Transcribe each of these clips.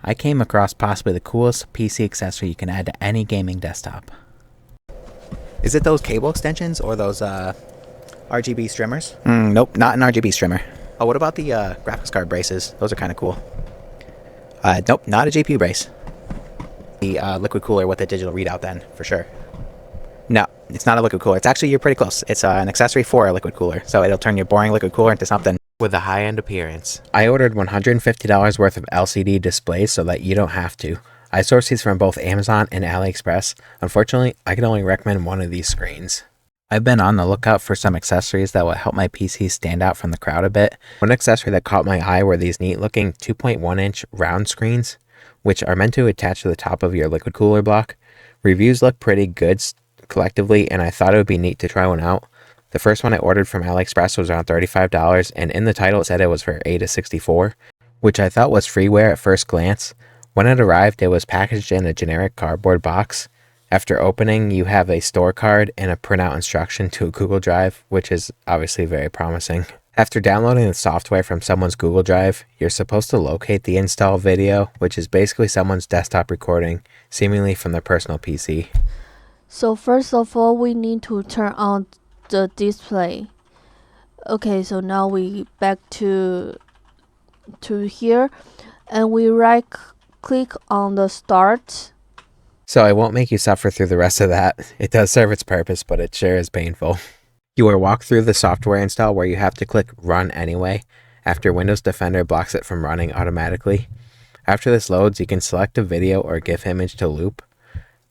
I came across possibly the coolest PC accessory you can add to any gaming desktop. Is it those cable extensions or those RGB streamers? Nope, not an RGB streamer. Oh, what about the graphics card braces? Those are kind of cool. Nope, not a GPU brace. The liquid cooler with the digital readout then, for sure. No, it's not a liquid cooler. It's actually, you're pretty close. It's an accessory for a liquid cooler, so it'll turn your boring liquid cooler into something with a high-end appearance. I ordered $150 worth of LCD displays so that you don't have to. I sourced these from both Amazon and Aliexpress. Unfortunately, I can only recommend one of these screens. I've been on the lookout for some accessories that will help my PC stand out from the crowd a bit. One accessory that caught my eye were these neat-looking 2.1-inch round screens, which are meant to attach to the top of your liquid cooler block. Reviews look pretty good collectively, and I thought it would be neat to try one out. The first one I ordered from AliExpress was around $35, and in the title it said it was for Aida 64, which I thought was freeware at first glance. When it arrived, it was packaged in a generic cardboard box. After opening, you have a store card and a printout instruction to a Google Drive, which is obviously very promising. After downloading the software from someone's Google Drive, you're supposed to locate the install video, which is basically someone's desktop recording, seemingly from their personal PC. So first of all, we need to turn on the display. Okay, so now we back to here, and we right click on the start. So I won't make you suffer through the rest of that. It does serve its purpose, but it sure is painful. You are walked through the software install where you have to click Run Anyway after Windows Defender blocks it from running automatically. After this loads, you can select a video or GIF image to loop.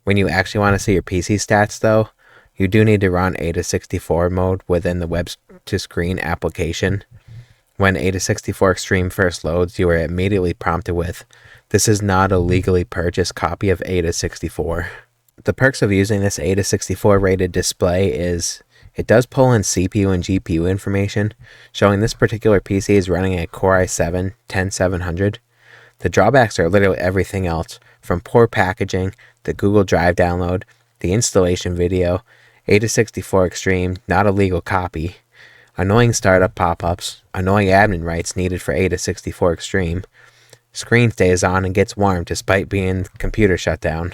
When you actually want to see your PC stats though, you do need to run Aida 64 mode within the web to screen application. When Aida 64 Extreme first loads, you are immediately prompted with, "This is not a legally purchased copy of Aida 64. The perks of using this Aida 64 rated display is it does pull in CPU and GPU information, showing this particular PC is running a Core i7-10700. The drawbacks are literally everything else, from poor packaging, the Google Drive download, the installation video, Aida 64 Extreme, not a legal copy, annoying startup pop-ups, annoying admin rights needed for Aida 64 Extreme, screen stays on and gets warm despite being computer shut down.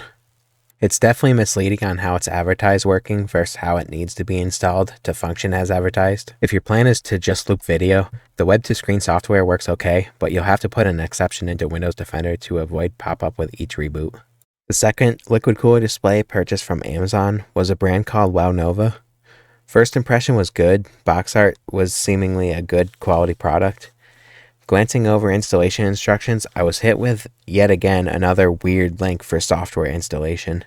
It's definitely misleading on how it's advertised working versus how it needs to be installed to function as advertised. If your plan is to just loop video, the web-to-screen software works okay, but you'll have to put an exception into Windows Defender to avoid pop-up with each reboot. The second liquid cooler display purchased from Amazon was a brand called Wownova. First impression was good. Box art was seemingly a good quality product. Glancing over installation instructions, I was hit with, yet again, another weird link for software installation.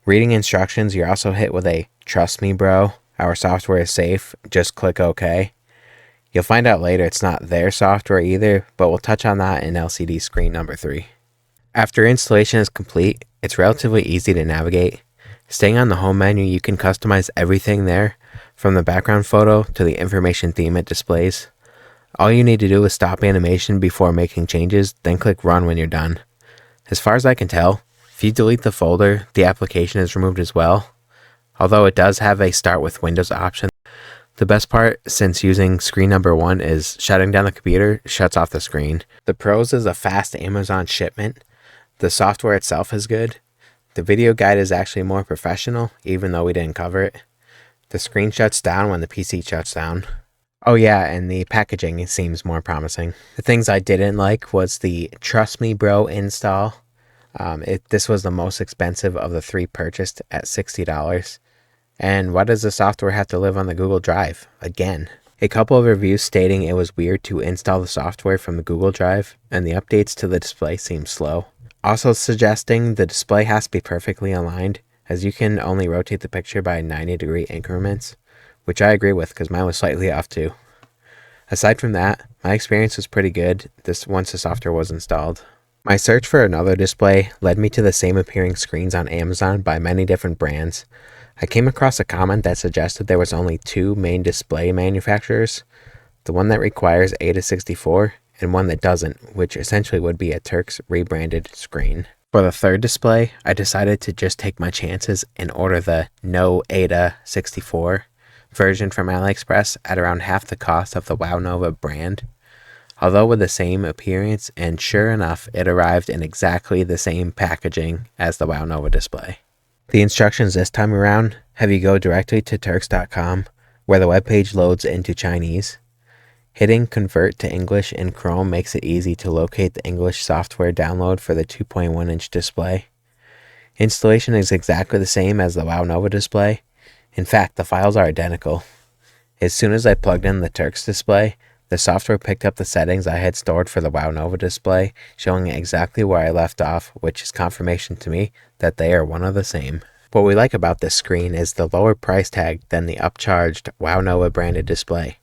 Reading instructions, you're also hit with a, "Trust me bro, our software is safe, just click OK." You'll find out later it's not their software either, but we'll touch on that in LCD screen number 3. After installation is complete, it's relatively easy to navigate. Staying on the home menu, you can customize everything there, from the background photo to the information theme it displays. All you need to do is stop animation before making changes, then click Run when you're done. As far as I can tell, if you delete the folder, the application is removed as well, although it does have a Start with Windows option. The best part, since using screen number 1, is shutting down the computer shuts off the screen. The pros is a fast Amazon shipment. The software itself is good. The video guide is actually more professional, even though we didn't cover it. The screen shuts down when the PC shuts down. Oh yeah, and the packaging seems more promising. The things I didn't like was the Trust Me Bro install. This was the most expensive of the 3 purchased at $60. And why does the software have to live on the Google Drive? Again. A couple of reviews stating it was weird to install the software from the Google Drive, and the updates to the display seem slow. Also suggesting the display has to be perfectly aligned, as you can only rotate the picture by 90-degree increments, which I agree with because mine was slightly off too. Aside from that, my experience was pretty good once the software was installed. My search for another display led me to the same appearing screens on Amazon by many different brands. I came across a comment that suggested there was only 2 main display manufacturers, the one that requires Aida 64 and one that doesn't, which essentially would be a Turzx rebranded screen. For the third display, I decided to just take my chances and order the No Aida 64 version from AliExpress at around half the cost of the Wownova brand. although with the same appearance, and sure enough, it arrived in exactly the same packaging as the Wownova display. The instructions this time around have you go directly to Turzx.com, where the webpage loads into Chinese. Hitting Convert to English in Chrome makes it easy to locate the English software download for the 2.1-inch display. Installation is exactly the same as the Wownova display. In fact, the files are identical. As soon as I plugged in the Turzx display, the software picked up the settings I had stored for the Wownova display, showing it exactly where I left off, which is confirmation to me that they are one of the same. What we like about this screen is the lower price tag than the upcharged Wownova branded display.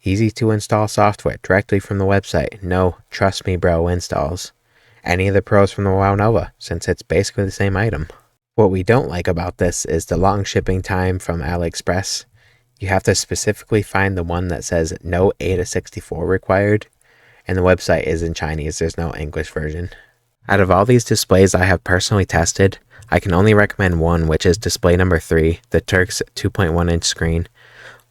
Easy to install software directly from the website. No trust me bro installs. Any of the pros from the Wownova, since it's basically the same item. What we don't like about this is the long shipping time from Aliexpress. You have to specifically find the one that says no Aida 64 required, and the website is in Chinese, there's no English version. Out of all these displays I have personally tested, I can only recommend one, which is display number 3, the Turzx 2.1-inch screen.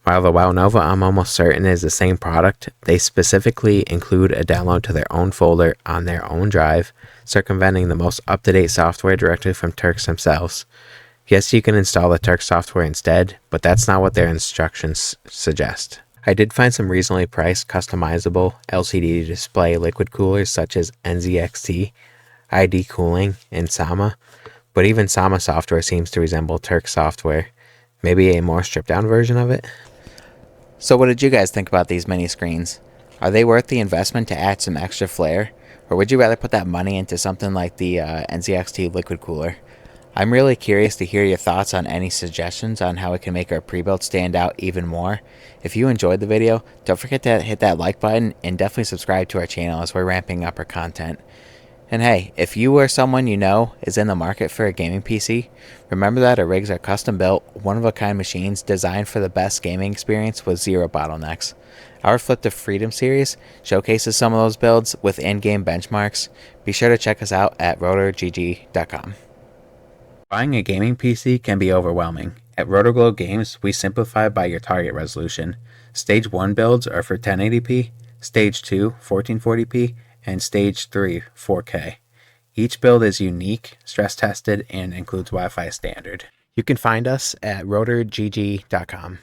While the Wownova I'm almost certain is the same product, they specifically include a download to their own folder on their own drive, circumventing the most up-to-date software directly from Turzx themselves. Yes, you can install the Turzx software instead, but that's not what their instructions suggest. I did find some reasonably priced customizable LCD display liquid coolers such as NZXT, ID Cooling, and Sama, but even Sama software seems to resemble Turzx software. Maybe a more stripped-down version of it? So what did you guys think about these mini screens? Are they worth the investment to add some extra flair? Or would you rather put that money into something like the NZXT liquid cooler? I'm really curious to hear your thoughts on any suggestions on how it can make our pre-built stand out even more. If you enjoyed the video, don't forget to hit that like button and definitely subscribe to our channel as we're ramping up our content. And hey, if you or someone you know is in the market for a gaming PC, remember that our rigs are custom built, one-of-a-kind machines designed for the best gaming experience with zero bottlenecks. Our Flip to Freedom series showcases some of those builds with in-game benchmarks. Be sure to check us out at rotorgg.com. Buying a gaming PC can be overwhelming. At RotorGlow Games, we simplify by your target resolution. Stage 1 builds are for 1080p, Stage 2 1440p, and Stage 3 4K. Each build is unique, stress tested, and includes Wi-Fi standard. You can find us at rotorgg.com.